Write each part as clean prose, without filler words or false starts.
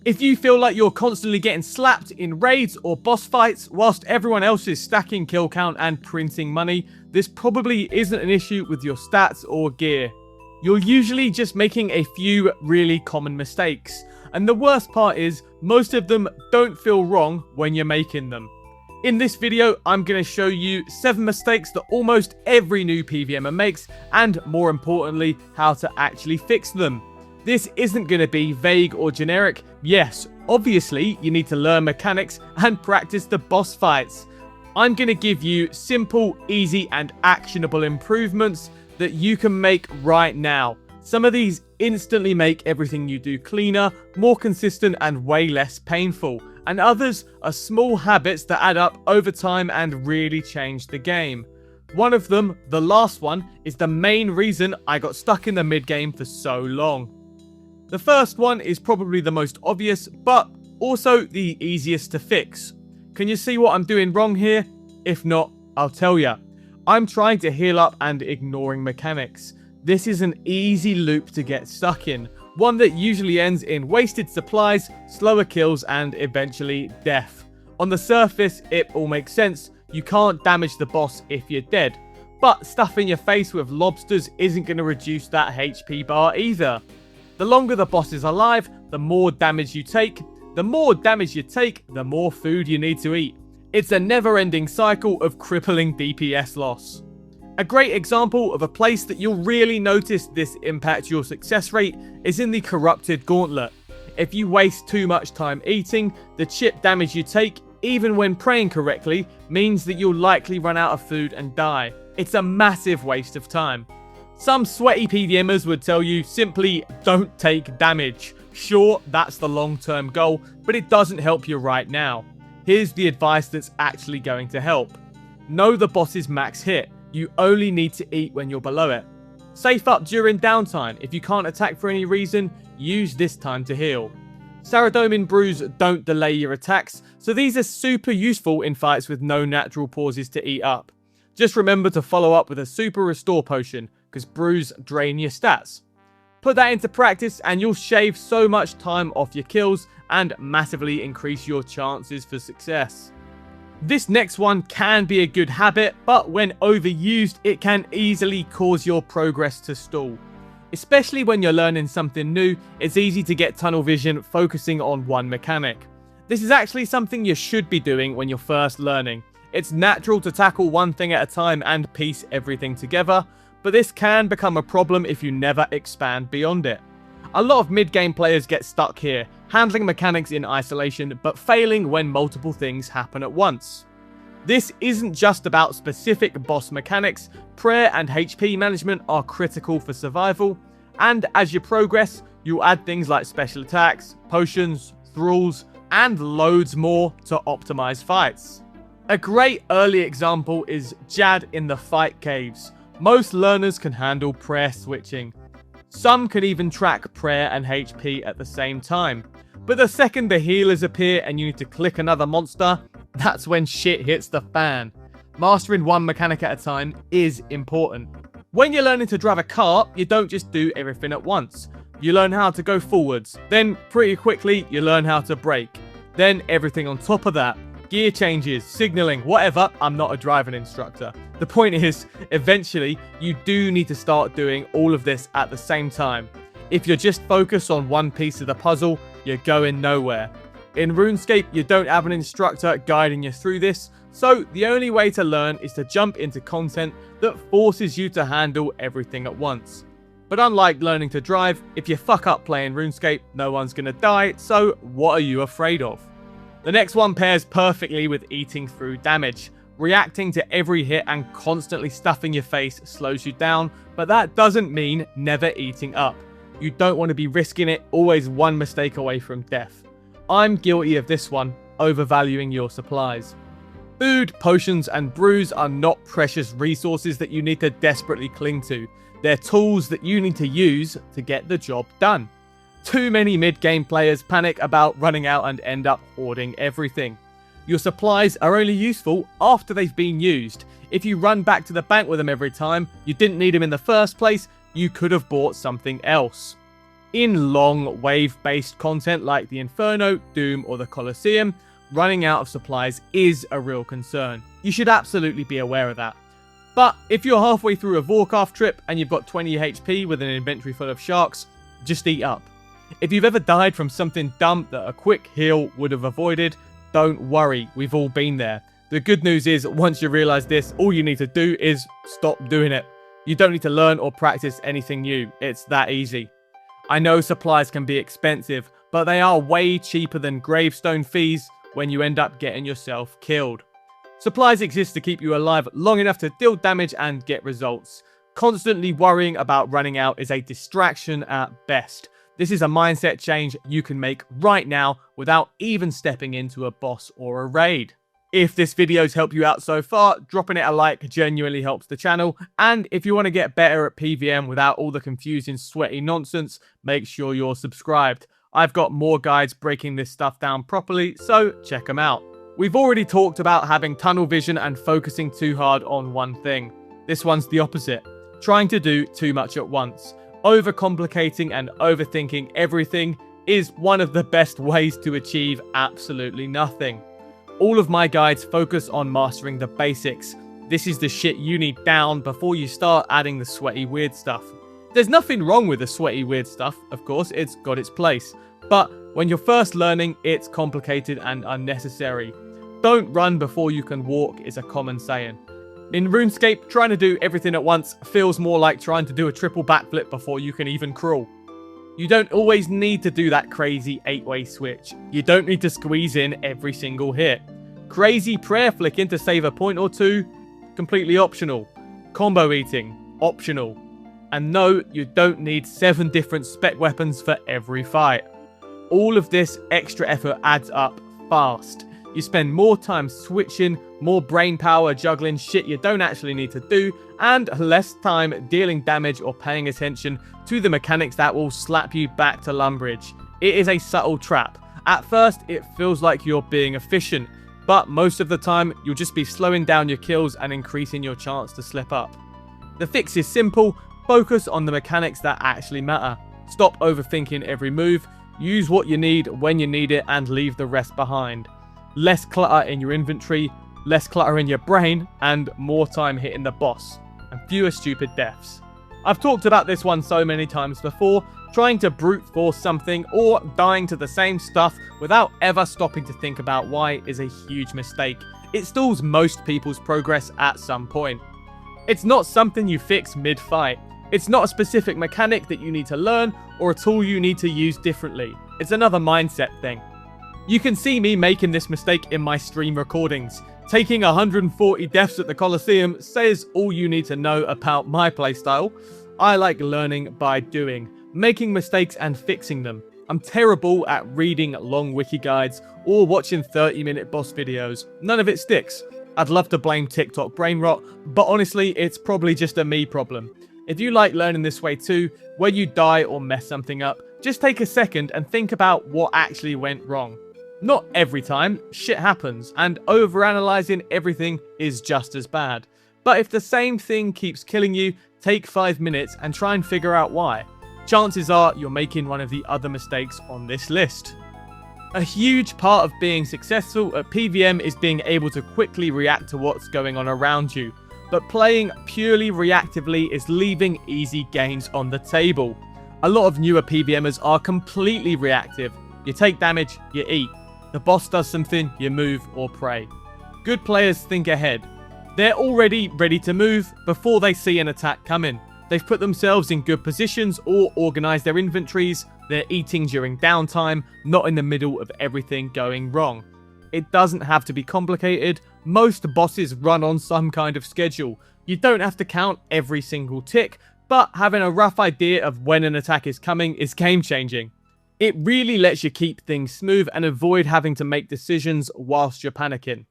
If you feel like you're constantly getting slapped in raids or boss fights whilst everyone else is stacking kill count and printing money, this probably isn't an issue with your stats or gear. You're usually just making a few really common mistakes, and the worst part is most of them don't feel wrong when you're making them. In this video, I'm going to show you 7 mistakes that almost every new PvMer makes, and more importantly, how to actually fix them. This isn't going to be vague or generic. Yes, obviously, you need to learn mechanics and practice the boss fights. I'm going to give you simple, easy, and actionable improvements that you can make right now. Some of these instantly make everything you do cleaner, more consistent, and way less painful. And others are small habits that add up over time and really change the game. One of them, the last one, is the main reason I got stuck in the mid-game for so long. The first one is probably the most obvious, but also the easiest to fix. Can you see what I'm doing wrong here? If not, I'll tell ya. I'm trying to heal up and ignoring mechanics. This is an easy loop to get stuck in, one that usually ends in wasted supplies, slower kills, and eventually death. On the surface, it all makes sense. You can't damage the boss if you're dead, but stuffing your face with lobsters isn't going to reduce that HP bar either. The longer the boss is alive, the more damage you take. The more damage you take, the more food you need to eat. It's a never-ending cycle of crippling DPS loss. A great example of a place that you'll really notice this impact your success rate is in the Corrupted Gauntlet. If you waste too much time eating, the chip damage you take, even when praying correctly, means that you'll likely run out of food and die. It's a massive waste of time. Some sweaty PvMers would tell you simply don't take damage. Sure, that's the long-term goal, but it doesn't help you right now. Here's the advice that's actually going to help. Know the boss's max hit. You only need to eat when you're below it. Safe up during downtime. If you can't attack for any reason, use this time to heal. Saradomin brews don't delay your attacks, so these are super useful in fights with no natural pauses to eat up. Just remember to follow up with a super restore potion, because brews drain your stats. Put that into practice and you'll shave so much time off your kills and massively increase your chances for success. This next one can be a good habit, but when overused, it can easily cause your progress to stall. Especially when you're learning something new, it's easy to get tunnel vision focusing on one mechanic. This is actually something you should be doing when you're first learning. It's natural to tackle one thing at a time and piece everything together, but this can become a problem if you never expand beyond it. A lot of mid-game players get stuck here, handling mechanics in isolation, but failing when multiple things happen at once. This isn't just about specific boss mechanics. Prayer and HP management are critical for survival, and as you progress, you'll add things like special attacks, potions, thralls, and loads more to optimize fights. A great early example is Jad in the fight caves. Most learners can handle prayer switching. Some can even track prayer and HP at the same time. But the second the healers appear and you need to click another monster, that's when shit hits the fan. Mastering one mechanic at a time is important. When you're learning to drive a car, you don't just do everything at once. You learn how to go forwards, then pretty quickly you learn how to brake. Then everything on top of that. Gear changes, signaling, whatever. I'm not a driving instructor. The point is, eventually, you do need to start doing all of this at the same time. If you're just focused on one piece of the puzzle, you're going nowhere. In RuneScape, you don't have an instructor guiding you through this, so the only way to learn is to jump into content that forces you to handle everything at once. But unlike learning to drive, if you fuck up playing RuneScape, no one's gonna die, so what are you afraid of? The next one pairs perfectly with eating through damage. Reacting to every hit and constantly stuffing your face slows you down, but that doesn't mean never eating up. You don't want to be risking it, always one mistake away from death. I'm guilty of this one, overvaluing your supplies. Food, potions, and brews are not precious resources that you need to desperately cling to. They're tools that you need to use to get the job done. Too many mid-game players panic about running out and end up hoarding everything. Your supplies are only useful after they've been used. If you run back to the bank with them every time you didn't need them in the first place, you could have bought something else. In long wave-based content like the Inferno, Doom, or the Colosseum, running out of supplies is a real concern. You should absolutely be aware of that. But if you're halfway through a Vorkarth trip and you've got 20 HP with an inventory full of sharks, just eat up. If you've ever died from something dumb that a quick heal would have avoided, don't worry, we've all been there. The good news is, once you realize this, all you need to do is stop doing it. You don't need to learn or practice anything new. It's that easy. I know supplies can be expensive, but they are way cheaper than gravestone fees when you end up getting yourself killed. Supplies exist to keep you alive long enough to deal damage and get results. Constantly worrying about running out is a distraction at best. This is a mindset change you can make right now without even stepping into a boss or a raid. If this video's helped you out so far, dropping it a like genuinely helps the channel. And if you want to get better at PvM without all the confusing, sweaty nonsense, make sure you're subscribed. I've got more guides breaking this stuff down properly, so check them out. We've already talked about having tunnel vision and focusing too hard on one thing. This one's the opposite. Trying to do too much at once. Overcomplicating and overthinking everything is one of the best ways to achieve absolutely nothing. All of my guides focus on mastering the basics. This is the shit you need down before you start adding the sweaty weird stuff. There's nothing wrong with the sweaty weird stuff, of course, it's got its place. But when you're first learning, it's complicated and unnecessary. Don't run before you can walk is a common saying. In RuneScape, trying to do everything at once feels more like trying to do a triple backflip before you can even crawl. You don't always need to do that crazy 8-way switch. You don't need to squeeze in every single hit. Crazy prayer flicking to save a point or two, completely optional. Combo eating, optional. And no, you don't need 7 different spec weapons for every fight. All of this extra effort adds up fast. You spend more time switching, more brain power juggling shit you don't actually need to do, and less time dealing damage or paying attention to the mechanics that will slap you back to Lumbridge. It is a subtle trap. At first, it feels like you're being efficient, but most of the time, you'll just be slowing down your kills and increasing your chance to slip up. The fix is simple. Focus on the mechanics that actually matter. Stop overthinking every move. Use what you need when you need it and leave the rest behind. Less clutter in your inventory, less clutter in your brain, and more time hitting the boss, and fewer stupid deaths. I've talked about this one so many times before. Trying to brute force something or dying to the same stuff without ever stopping to think about why is a huge mistake. It stalls most people's progress at some point. It's not something you fix mid-fight. It's not a specific mechanic that you need to learn or a tool you need to use differently. It's another mindset thing. You can see me making this mistake in my stream recordings. Taking 140 deaths at the Colosseum says all you need to know about my playstyle. I like learning by doing, making mistakes and fixing them. I'm terrible at reading long wiki guides or watching 30-minute boss videos. None of it sticks. I'd love to blame TikTok brain rot, but honestly, it's probably just a me problem. If you like learning this way too, when you die or mess something up, just take a second and think about what actually went wrong. Not every time, shit happens, and overanalyzing everything is just as bad. But if the same thing keeps killing you, take 5 minutes and try and figure out why. Chances are you're making one of the other mistakes on this list. A huge part of being successful at PvM is being able to quickly react to what's going on around you. But playing purely reactively is leaving easy gains on the table. A lot of newer PvMers are completely reactive. You take damage, you eat. The boss does something, you move or pray. Good players think ahead. They're already ready to move before they see an attack coming. They've put themselves in good positions or organised their inventories. They're eating during downtime, not in the middle of everything going wrong. It doesn't have to be complicated. Most bosses run on some kind of schedule. You don't have to count every single tick, but having a rough idea of when an attack is coming is game changing. It really lets you keep things smooth and avoid having to make decisions whilst you're panicking.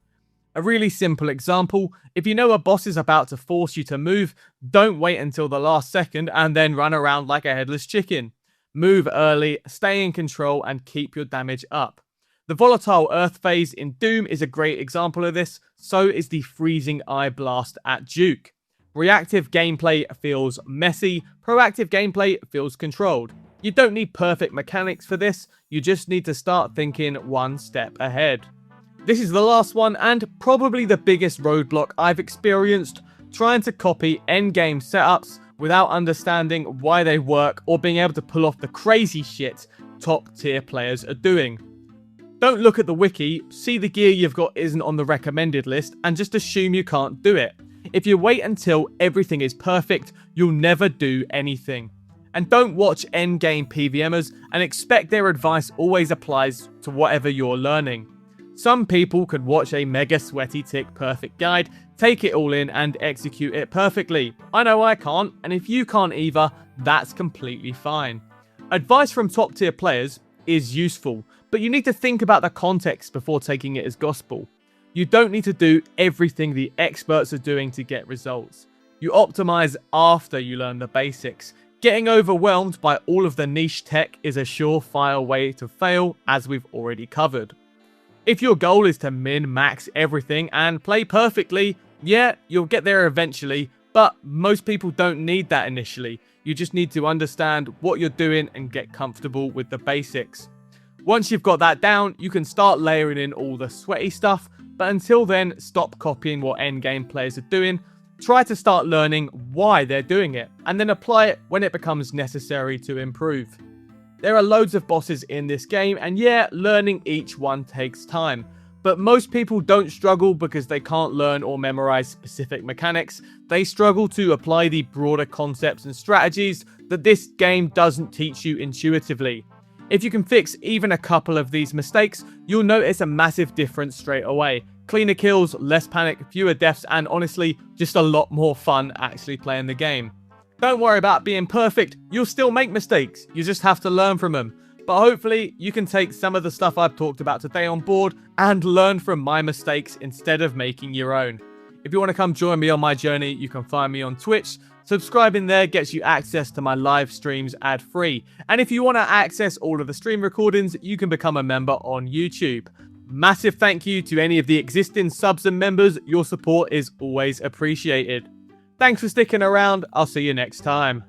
A really simple example, if you know a boss is about to force you to move, don't wait until the last second and then run around like a headless chicken. Move early, stay in control, and keep your damage up. The volatile earth phase in Doom is a great example of this, so is the freezing eye blast at Duke. Reactive gameplay feels messy, proactive gameplay feels controlled. You don't need perfect mechanics for this, you just need to start thinking one step ahead. This is the last one and probably the biggest roadblock I've experienced, trying to copy endgame setups without understanding why they work or being able to pull off the crazy shit top tier players are doing. Don't look at the wiki, see the gear you've got isn't on the recommended list and just assume you can't do it. If you wait until everything is perfect, you'll never do anything. And don't watch endgame PvMers and expect their advice always applies to whatever you're learning. Some people can watch a mega sweaty tick perfect guide, take it all in and execute it perfectly. I know I can't, and if you can't either, that's completely fine. Advice from top tier players is useful, but you need to think about the context before taking it as gospel. You don't need to do everything the experts are doing to get results. You optimize after you learn the basics. Getting overwhelmed by all of the niche tech is a surefire way to fail, as we've already covered. If your goal is to min-max everything and play perfectly, yeah, you'll get there eventually, but most people don't need that initially. You just need to understand what you're doing and get comfortable with the basics. Once you've got that down, you can start layering in all the sweaty stuff, but until then, stop copying what endgame players are doing. Try to start learning why they're doing it, and then apply it when it becomes necessary to improve. There are loads of bosses in this game, and yeah, learning each one takes time. But most people don't struggle because they can't learn or memorize specific mechanics. They struggle to apply the broader concepts and strategies that this game doesn't teach you intuitively. If you can fix even a couple of these mistakes, you'll notice a massive difference straight away. Cleaner kills, less panic, fewer deaths, and honestly, just a lot more fun actually playing the game. Don't worry about being perfect, you'll still make mistakes, you just have to learn from them. But hopefully, you can take some of the stuff I've talked about today on board and learn from my mistakes instead of making your own. If you want to come join me on my journey, you can find me on Twitch. Subscribing there gets you access to my live streams ad-free. And if you want to access all of the stream recordings, you can become a member on YouTube. Massive thank you to any of the existing subs and members, your support is always appreciated. Thanks for sticking around, I'll see you next time.